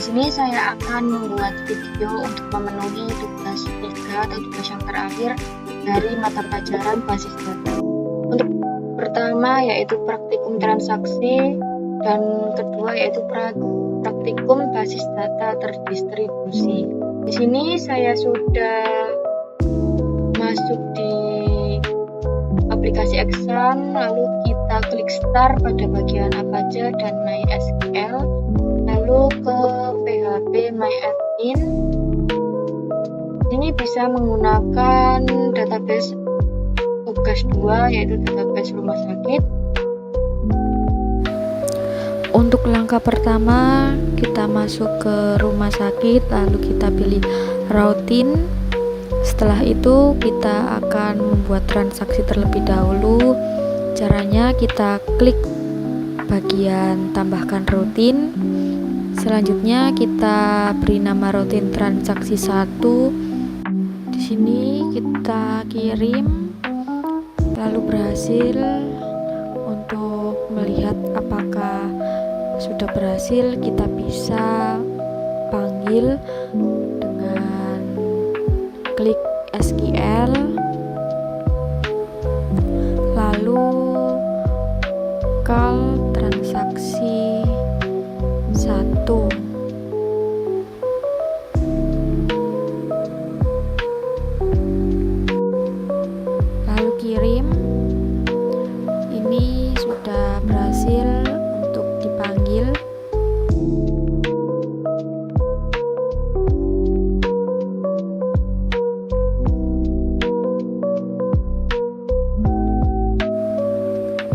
sini saya akan membuat video untuk memenuhi tugas 3 atau tugas yang terakhir dari mata pelajaran basis data. Untuk pertama yaitu praktikum transaksi dan kedua yaitu praktikum basis data terdistribusi. Di sini saya sudah masuk di aplikasi Exam, lalu kita klik start pada bagian Apache dan MySQL, lalu ke PHP MyAdmin. Ini bisa menggunakan database tugas 2 yaitu database rumah sakit. Untuk langkah pertama, kita masuk ke rumah sakit, lalu kita pilih routing. Setelah itu kita akan membuat transaksi terlebih dahulu. Caranya kita klik bagian tambahkan rutin. Selanjutnya kita beri nama rutin transaksi 1. Di sini kita kirim, lalu berhasil. Untuk melihat apakah sudah berhasil, kita bisa panggil dengan klik SQL, lalu call transaksi 1. Lalu kirim. Ini sudah berhasil untuk dipanggil.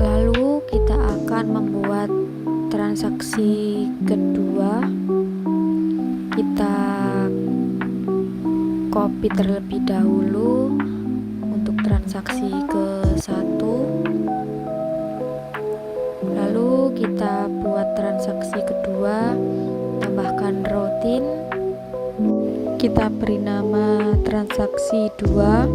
Lalu kita akan membuat transaksi kedua. Kita copy terlebih dahulu untuk transaksi ke-1. Lalu kita buat transaksi kedua, tambahkan rutin. Kita beri nama transaksi 2.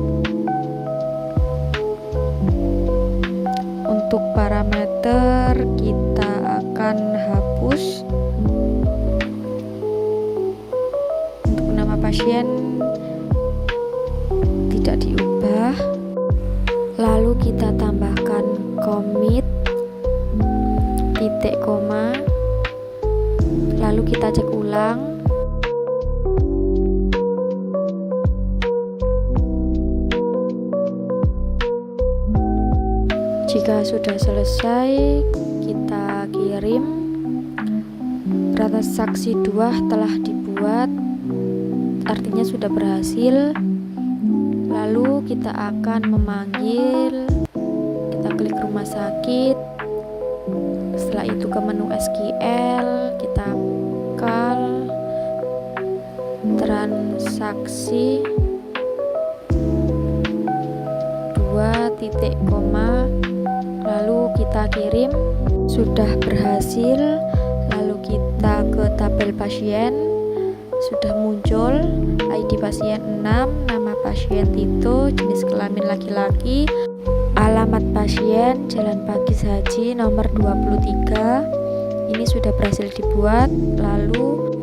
Untuk parameter kita akan hapus. Untuk nama pasien tidak diubah. Lalu kita tambahkan commit titik koma, lalu kita cek ulang. Jika sudah selesai, kita kirim. Transaksi 2 telah dibuat, artinya sudah berhasil. Lalu kita akan memanggil, kita klik rumah sakit. Setelah itu ke menu SQL, kita call transaksi 2 titik koma, lalu kita kirim. Sudah berhasil. Lalu kita ke tabel pasien, sudah muncul ID pasien 6, nama pasien Tito, jenis kelamin laki-laki, alamat pasien Jalan Pakis Haji nomor 23. Ini sudah berhasil dibuat. Lalu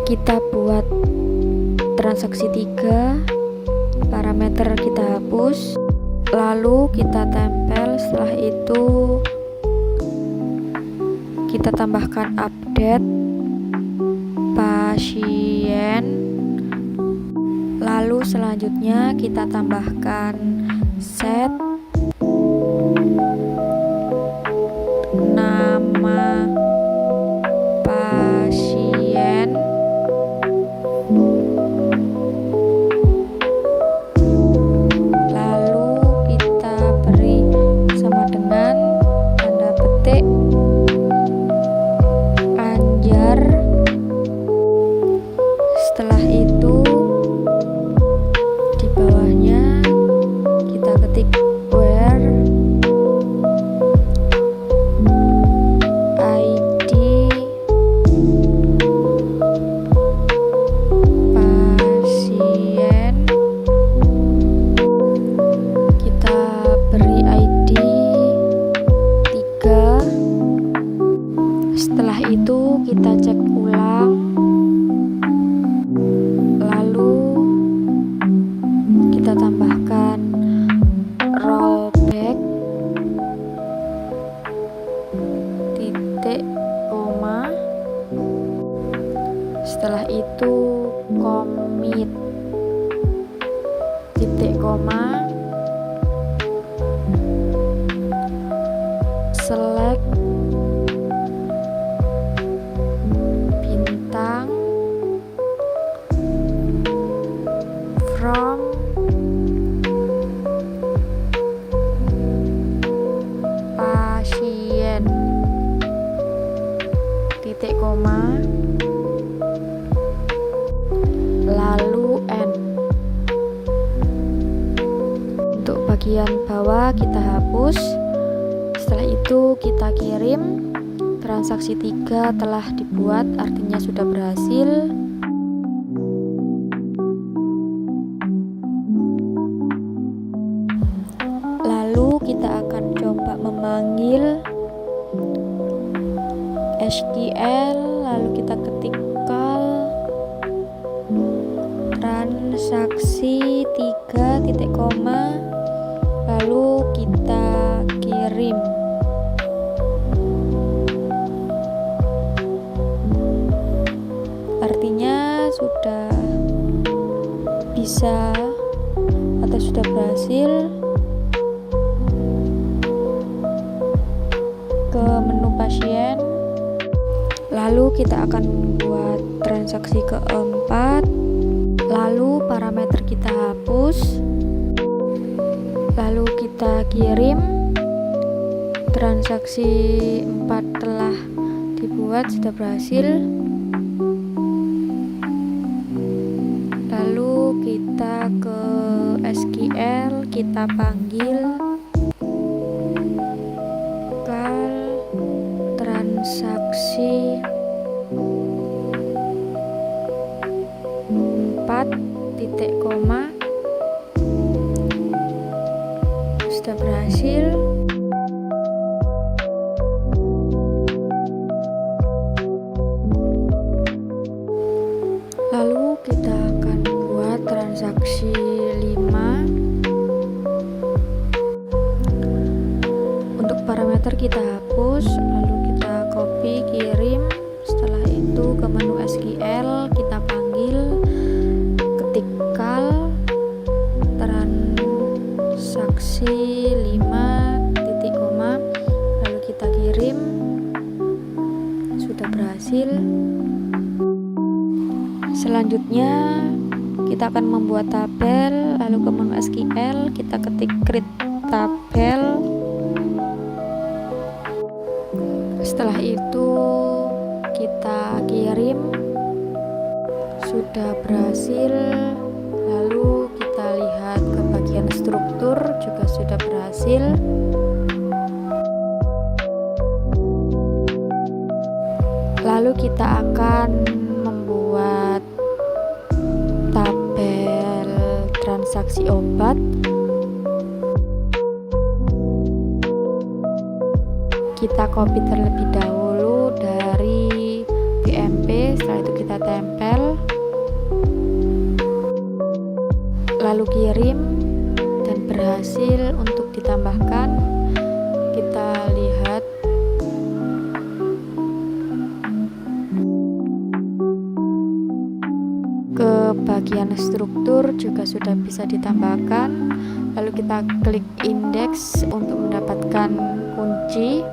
kita buat transaksi 3, parameter kita hapus, lalu kita tempel. Setelah itu kita tambahkan update pasien, lalu selanjutnya kita tambahkan set nama pasien, lalu kita beri sama dengan tanda petik Anjar. Setelah itu di bawahnya kita ketik where ID pasien, kita beri ID 3. Setelah itu kita cek ulang pasien, titik koma, lalu N. Untuk bagian bawah kita hapus. Setelah itu kita kirim. Transaksi 3 telah dibuat, artinya sudah berhasil. Lalu kita akan coba memanggil SQL, lalu kita ketikkan transaksi 3 titik koma, lalu kita kirim. Artinya sudah bisa atau sudah berhasil. Ke menu pasien, lalu kita akan membuat transaksi keempat, lalu parameter kita hapus, lalu kita kirim. Transaksi 4 telah dibuat, sudah berhasil. Lalu kita ke SQL, kita panggil transaksi 4 titik koma, sudah berhasil. Lalu kita akan buat transaksi 5. Untuk parameter kita hapus, lalu kita copy, kirim. Setelah itu ke menu SQL, kita panggil, ketikkan transaksi 5 titik koma, lalu kita kirim. Sudah berhasil. Selanjutnya kita akan membuat tabel, lalu ke menu SQL, kita ketik create tabel. Setelah itu kita kirim. Sudah berhasil. Lalu kita lihat ke bagian struktur, juga sudah berhasil. Lalu kita akan membuat tabel transaksi obat. Kita copy terlebih dahulu dari BMP, setelah itu kita tempel, lalu kirim, dan berhasil untuk ditambahkan. Kita lihat ke bagian struktur, juga sudah bisa ditambahkan. Lalu kita klik indeks untuk mendapatkan kunci.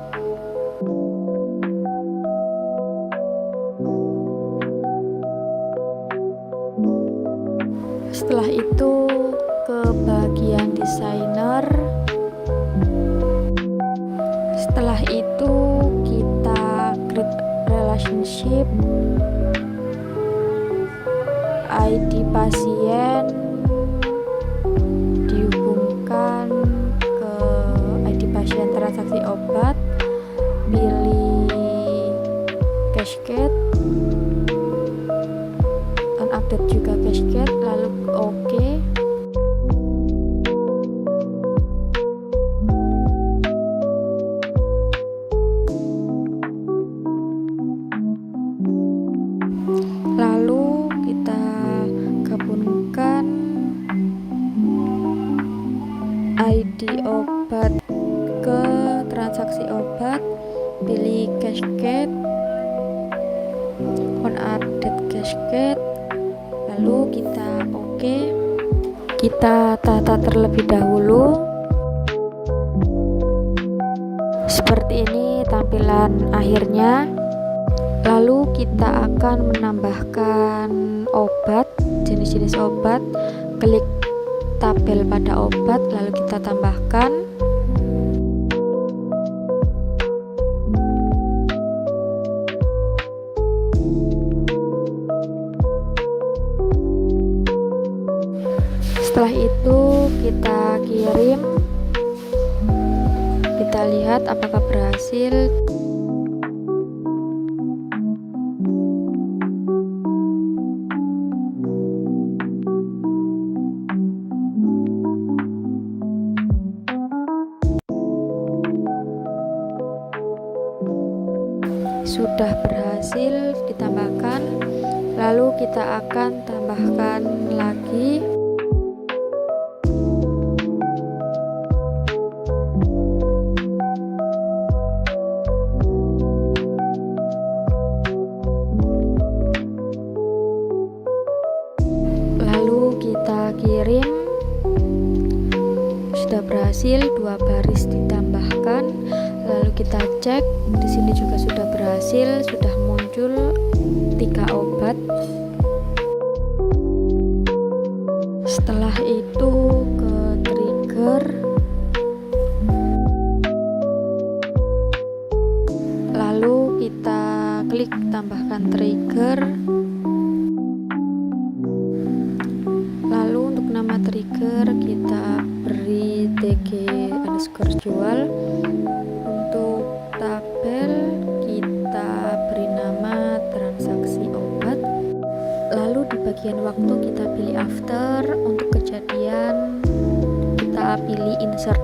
Setelah itu ke bagian desainer. Setelah itu kita create relationship, ID pasien dihubungkan ke ID pasien transaksi obat, pilih cascade, update juga cascade, lalu OK. Lalu kita gabungkan ID obat ke transaksi obat, pilih cascade, on update cascade, lalu kita OK. Kita tata terlebih dahulu. Seperti ini tampilan akhirnya. Lalu kita akan menambahkan obat, jenis-jenis obat. Klik tabel pada obat, lalu kita tambahkan. Setelah itu kita kirim, kita lihat apakah berhasil. Sudah berhasil ditambahkan, lalu kita akan tambahkan lagi. Lalu kita kirim. Sudah berhasil, 2 baris ditambahkan. Lalu kita cek, di sini juga sudah berhasil, sudah muncul 3 obat. Setelah itu ke trigger, lalu kita klik tambahkan trigger. Lalu untuk nama trigger kita beri tg_jual. Untuk tabel kita beri nama transaksi obat. Lalu di bagian waktu kita pilih after. Untuk kejadian kita pilih insert.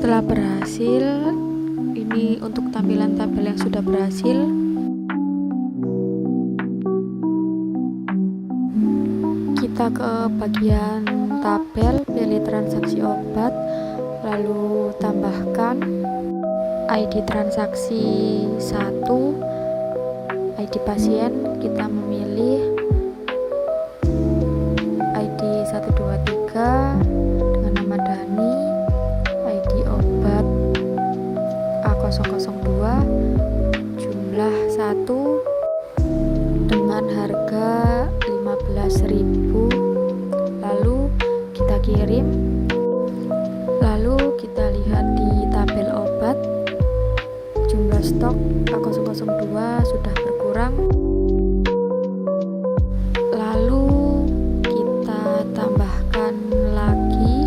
Setelah berhasil, ini untuk tampilan tabel yang sudah berhasil. Kita ke bagian tabel, pilih transaksi obat, lalu tambahkan ID transaksi 1, ID pasien kita memilih ID 123 dengan nama Dani, ID obat A002, jumlah 1 dengan harga 15.000. Lalu kita kirim. Lalu kita lihat di tabel obat, jumlah stok A002 sudah berkurang. Lalu kita tambahkan lagi.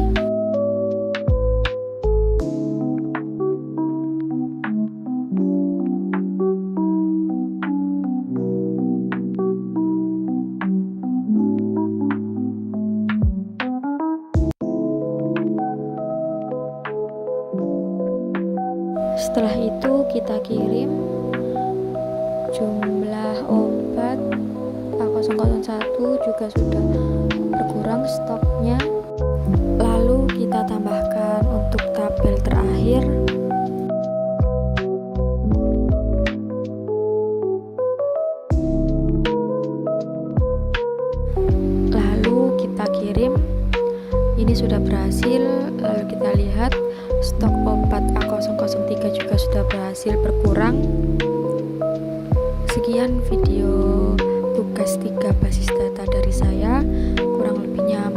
Setelah itu kita kirim. Jumlah obat A001 juga sudah berkurang stoknya. Lalu kita tambahkan untuk tabel terakhir. Lalu kita kirim. Ini sudah berhasil. Lalu kita lihat stok obat A003 juga sudah berhasil berkurang. Sekian video tugas 3 basis data dari saya. Kurang lebihnya